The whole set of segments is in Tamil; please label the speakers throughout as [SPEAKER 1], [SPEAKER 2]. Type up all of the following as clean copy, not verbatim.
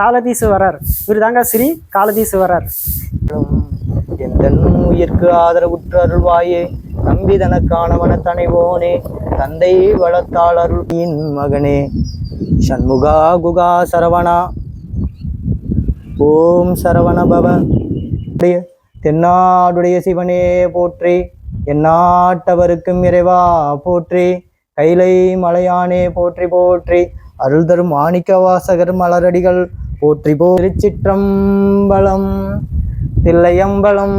[SPEAKER 1] காலதீஸ்வரர். இவர் தாங்க ஸ்ரீ காலதீஸ்வரர்.
[SPEAKER 2] எந்த உயிர்க்கு ஆதரவுற்று அருள்வாயே, நம்பி தனக்கானவன தனைவோனே, தந்தை வளத்தால் அருளின் மகனே, சண்முகா குகா சரவணா. ஓம் சரவண பவ. தென்னாடுடைய சிவனே போற்றி, எந்நாட்டவருக்கும் இறைவா போற்றி, கைலை மலையானே போற்றி போற்றி, அருள் தரும் மாணிக்க வாசகர் மலரடிகள் போற்றி போ. திருச்சிற்றம்பலம் தில்லையம்பலம்.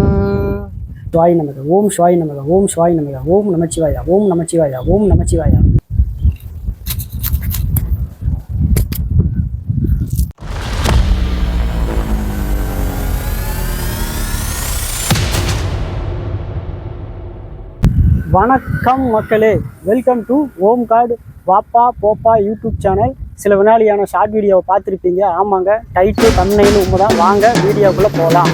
[SPEAKER 1] சிவாய் நமக. ஓம் சிவாய் நமக. ஓம் சிவாய் நமக. ஓம் நமச்சிவாயா. ஓம் நமச்சிவாயா. ஓம் நமச்சிவாயா. வணக்கம் மக்களே, வெல்கம் டு ஓம் கார்டு வாப்பா போப்பா யூடியூப் சேனல். சில வினாடியான ஷார்ட் வீடியோவை பார்த்துருப்பீங்க. ஆமாங்க, டைட்டில் தம்ப்நெயில் உண்மைதான். வாங்க வீடியோக்குள்ளே போகலாம்.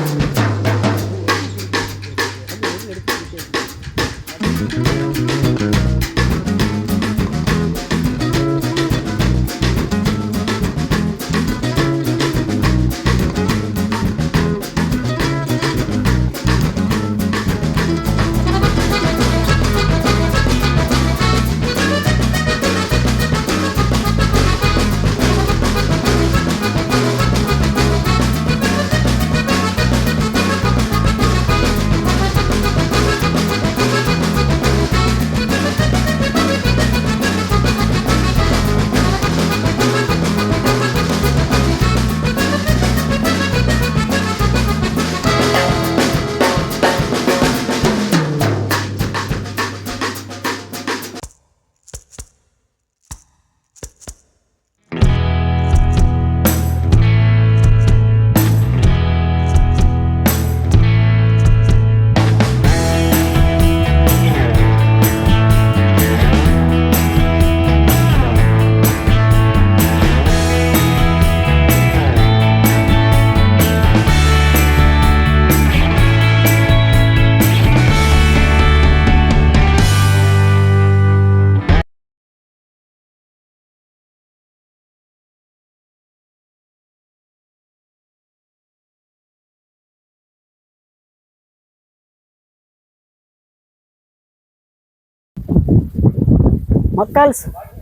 [SPEAKER 1] மக்கள்,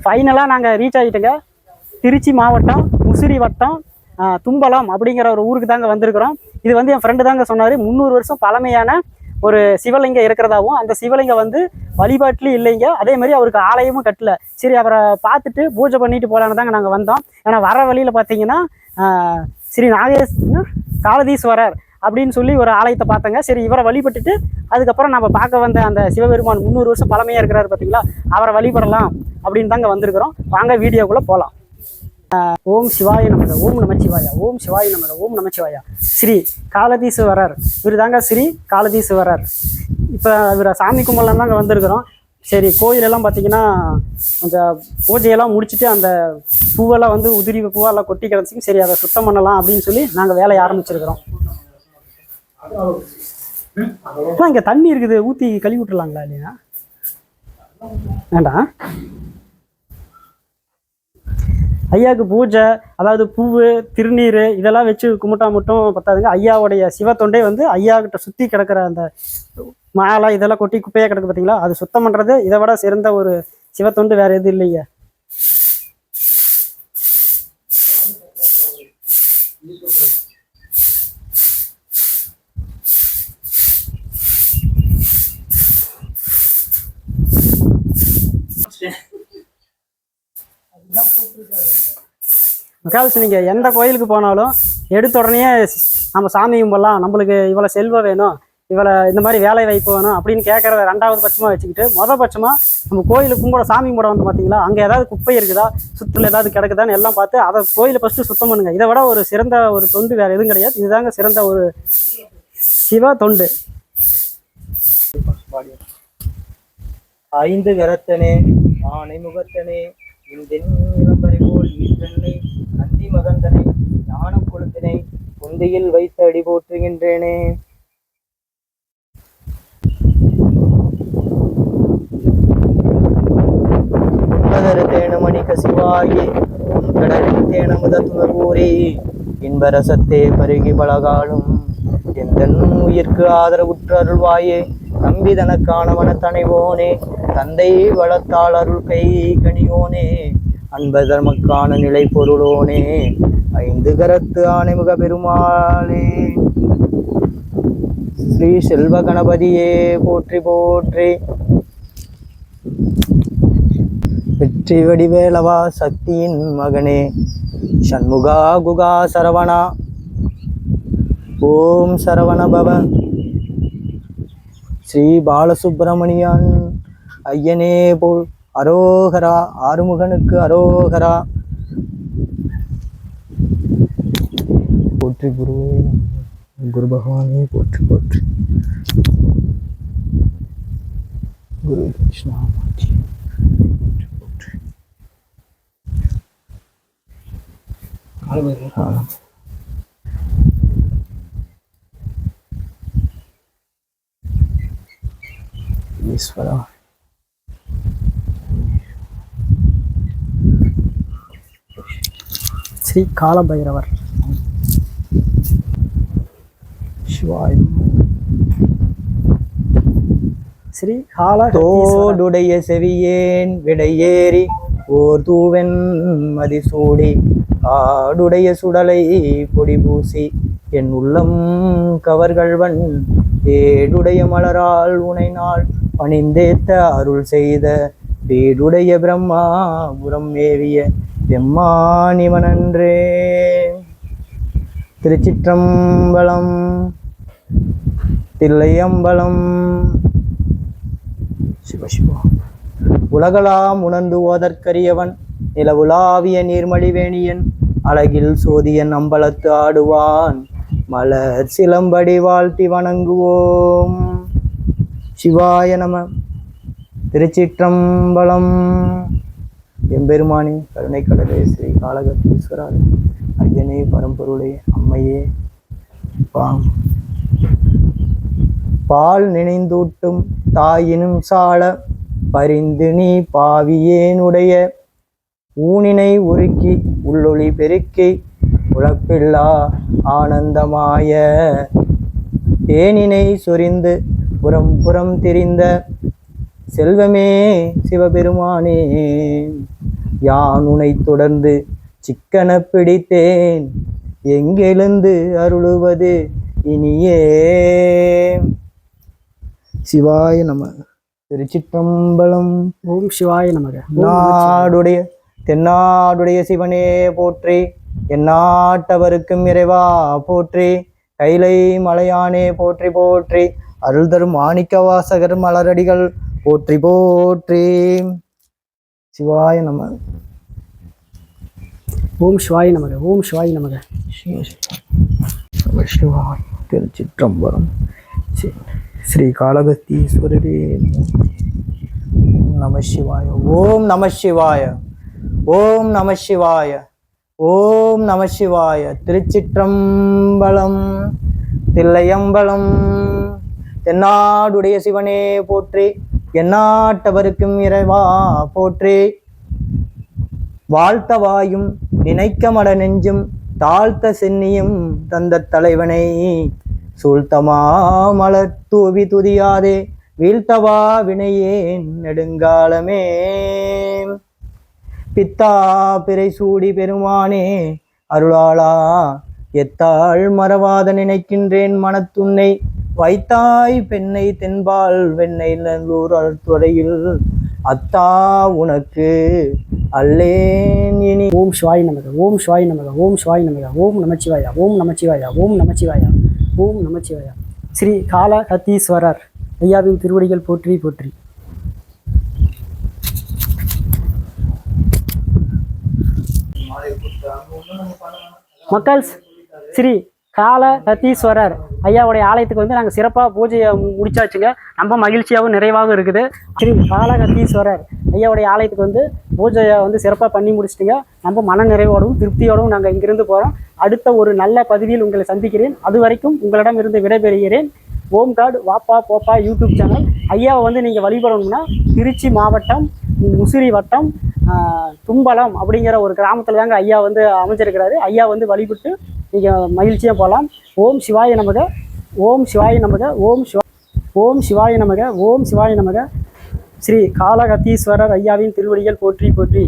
[SPEAKER 1] ஃபைனலாக நாங்கள் ரீச் ஆகிட்டோங்க. திருச்சி மாவட்டம் முசிறி வட்டம் தும்பலம் அப்படிங்கிற ஒரு ஊருக்கு தாங்க வந்திருக்கிறோம். இது வந்து என் ஃப்ரெண்டு தாங்க சொன்னார். 300 வருஷம் பழமையான ஒரு சிவலிங்கம் இருக்கிறதாவும், அந்த சிவலிங்கம் வந்து வழிபாட்டிலையும் இல்லைங்க. அதே மாதிரி அவருக்கு ஆலயமும் கட்டல. சரி, அவரை பார்த்துட்டு பூஜை பண்ணிட்டு போகலான்னு தாங்க நாங்கள் வந்தோம். ஏன்னா வர வழியில் பார்த்தீங்கன்னா ஸ்ரீ காலதீஸ்வரர் அப்படின்னு சொல்லி ஒரு ஆலயத்தை பார்த்தங்க. சரி, இவரை வழிபட்டுட்டு அதுக்கப்புறம் நம்ம பார்க்க வந்த அந்த சிவபெருமான் 300 வருஷம் பழமையாக இருக்கிறாரு பார்த்தீங்களா, அவரை வழிபடலாம் அப்படின்னு தாங்க வந்திருக்கிறோம். வாங்க வீடியோக்குள்ளே போகலாம். ஓம் சிவாய நமக. ஓம் நமச்சிவாயா. ஓம் சிவாய நமக. ஓம் நமச்சிவாயா. ஸ்ரீ காலதீஸ்வரர். இவர் தாங்க ஸ்ரீ காலதீஸ்வரர். இப்போ இவரை சாமி கும்பலாம் தாங்க வந்திருக்கிறோம். சரி, கோயிலெல்லாம் பார்த்தீங்கன்னா கொஞ்சம் பூஜையெல்லாம் முடிச்சுட்டு அந்த பூவெல்லாம் வந்து உதிரி பூவெல்லாம் கொட்டி கிடச்சிங்க. சரி, அதை சுத்தம் பண்ணலாம் அப்படின்னு சொல்லி நாங்கள் வேலையை ஆரம்பிச்சிருக்கிறோம். இங்கே தண்ணி இருக்குது, ஊற்றி கழுவி விட்டுலாங்களா? இல்லையா, வேண்டாம். ஐயாவுக்கு பூஜை, அதாவது பூவு திருநீர் இதெல்லாம் வச்சு கும்பிட்டா மட்டும் பத்தாதுங்க. ஐயாவுடைய சிவத்தொண்டே வந்து ஐயா கிட்ட சுற்றி கிடக்கிற அந்த மாலை இதெல்லாம் கொட்டி குப்பையாக கிடக்கு பார்த்தீங்களா, அது சுத்தம் பண்ணுறது இதை விட சிறந்த ஒரு சிவத்தொண்டு வேறு எதுவும் இல்லைங்க. மக்கால்ஸ், நீங்கள் எந்த கோயிலுக்கு போனாலும் எடுத்த உடனே நம்ம சாமி கும்பிடலாம், நம்மளுக்கு இவ்வளோ செல்வம் வேணும், இவ்வளோ இந்த மாதிரி வேலை வாய்ப்பு வேணும் அப்படின்னு கேட்குறத 2வது பட்சமாக வச்சுக்கிட்டு பட்சமாக நம்ம கோயிலுக்கு கும்பிட சாமி கும்பிட வந்து பார்த்தீங்களா, அங்கே ஏதாவது குப்பை இருக்குதா, சுற்றுல ஏதாவது கிடக்குதான்னு எல்லாம் பார்த்து அதை கோயிலை ஃபஸ்ட்டு சுத்தம் பண்ணுங்க. இதை விட ஒரு சிறந்த ஒரு தொண்டு வேறு எதுவும் கிடையாது. இதுதாங்க சிறந்த ஒரு சிவ தொண்டு.
[SPEAKER 2] 5 கரத்தனே ஆனை முகத்தனே இளம்பரை போல் ஈற்றனை நந்தி மகந்தனை ஞானம் கொழுந்தனை குந்தியில் வைத்து அடி போற்றுகின்றேனே. தேனமணி கசிவாகி உன் கடலின் தேனமுத துணர்வூரே இன்பரசத்தே பருகி பலகாலும் எந்த உயிர்க்கு ஆதரவுற்று அருள்வாயே தம்பி தனக்கானவன தனைவோனே தந்தை வளத்தால் அருள் கை கனியோனே அன்பதர்மக்கான நிலை பொருளோனே ஐந்து கரத்து ஆணைமுக பெருமாளே ஸ்ரீ செல்வ கணபதியே போற்றி போற்றி. வெற்றி வடிவேலவா சக்தியின் மகனே சண்முகா குகா சரவணா ஓம் சரவண பவ. ஸ்ரீ பாலசுப்பிரமணியன் ஐயனே போல் அரோகரா. ஆறுமுகனுக்கு அரோகரா. போற்றி குருவே குரு பகவானே போற்றி போற்றி. குரு கிருஷ்ணா போற்றி போற்றி. ஈஸ்வரா
[SPEAKER 1] ஸ்ரீ காலபைரவர்
[SPEAKER 2] சிவாய்.
[SPEAKER 1] ஸ்ரீ கால
[SPEAKER 2] தோடுடைய செவியேன் விடையேறி ஓர் தூவென் மதிசூடி ஆடுடைய சுடலை பொடி பூசி என் உள்ளம் கவர்கள்வன் ஏடுடைய மலரால் உனை நாள் பணிந்தேத்த அருள் செய்த வீடுடைய பிரம்மா புறம் மேவிய எம்மானிவனன்றே. திருச்சிற்றம்பலம் தில்லையம்பலம். சிவசிவா. உலகலாம் உணர்ந்து ஓதற்கரியவன் நிலவுலாவிய நீர்மழிவேணியன் அழகில் சோதியன் அம்பலத்து ஆடுவான் மலர் சிலம்படி வாழ்த்தி வணங்குவோம். சிவாய நம. திருச்சிற்றம்பலம். எம்பெருமானே கருணை கடலே ஸ்ரீ காளகத்தீஸ்வரா ஐயனே பரம்பொருளே அம்மையே பால் நினைந்தூட்டும் தாயினும் சால பரிந்து நீ பாவியேனுடைய ஊனினை உருக்கி உள்ளொளி பெருக்கி உழப்பில்லா ஆனந்தமாய தேனினை சொரிந்து புறம் புறம் திரிந்த செல்வமே சிவபெருமானே யான் உனை தொடர்ந்து சிக்கன பிடித்தேன் எங்கெழுந்து அருளுவது இனியே. சிவாய நம. திருச்சிற்றம்பலம்.
[SPEAKER 1] ஓம் சிவாய நமக.
[SPEAKER 2] நாடுடைய தென்னாடுடைய சிவனே போற்றி. எந்நாட்டவருக்கும் இறைவா போற்றி. கைலை மலையானே போற்றி போற்றி. அருள் தரும் மாணிக்க வாசகர் மலரடிகள் போற்றி போற்றி. சிவாய நம.
[SPEAKER 1] ஓம் சிவாய நமக. ஓம் சிவாய நமக.
[SPEAKER 2] சிவாய். திருச்சிற்றம்பலம். ஸ்ரீ காளகத்தீஸ்வரரே நம சிவாய. ஓம் நம சிவாய. ஓம் நம சிவாய. ஓம் நம சிவாய. திருச்சிற்றம்பலம் தில்லையம்பலம். தென்னாடுடைய சிவனே போற்றி. எந்நாட்டவருக்கும் இறைவா போற்றி. வாழ்த்த வாயும் நினைக்க மட நெஞ்சும் தாழ்த்த சென்னியும் தந்த தலைவனை சூழ்த்தமா மலர் தூவி துதியாதே வீழ்த்தவா வினையேன் நெடுங்காலமே. பித்தா பிறை சூடி பெருமானே அருளாளா எத்தாள் மறவாத நினைக்கின்றேன் மனத்துன்னை வைத்தாய் பெண்ணை தென்பால் வெண்ணை நல்லூர் அருத்துறையில் அத்தா உனக்கு அல்லேன் இனி.
[SPEAKER 1] ஓம் சிவாய நமக. ஓம் சிவாய நமக. ஓம் சிவாய நமக. ஓம் நமச்சிவாயா. ஓம் நமச்சிவாயா. ஓம் நமச்சிவாயா. ஓம் நமச்சிவாயா. ஸ்ரீ காளகத்தீஸ்வரர் ஐயாவின் திருவடிகள் போற்றி போற்றி. மக்கள் ஸ்ரீ காளகத்தீஸ்வரர் ஐயாவுடைய ஆலயத்துக்கு வந்து நாங்கள் சிறப்பாக பூஜையை முடிச்சாச்சுங்க. ரொம்ப மகிழ்ச்சியாகவும் நிறைவாகவும் இருக்குது. ஸ்ரீ காளகத்தீஸ்வரர் ஐயாவுடைய ஆலயத்துக்கு வந்து பூஜையை வந்து சிறப்பாக பண்ணி முடிச்சிட்டுங்க. ரொம்ப மன நிறைவோடும் திருப்தியோடும் நாங்கள் இங்கிருந்து போகிறோம். அடுத்த ஒரு நல்ல பதிவில் உங்களை சந்திக்கிறேன். அது வரைக்கும் உங்களிடம் இருந்து விடைபெறுகிறேன். ஓம் காட் வாப்பா போப்பா யூடியூப் சேனல். ஐயாவை வந்து நீங்கள் வழிபடணும்னா திருச்சி மாவட்டம் முசிறி வட்டம் தும்பலம் அப்படிங்கிற ஒரு கிராமத்தில் தாங்க ஐயா வந்து அமைஞ்சிருக்கிறாரு. ஐயா வந்து வழிபட்டு நீங்கள் மகிழ்ச்சியாக போகலாம். ஓம் சிவாய நமக, ஓம் சிவாய நமக, ஓம் சிவாய நமக, ஓம் சிவாய நமக. ஸ்ரீ காளகத்தீஸ்வரர் ஐயாவின் திருவடிகள் போற்றி போற்றி.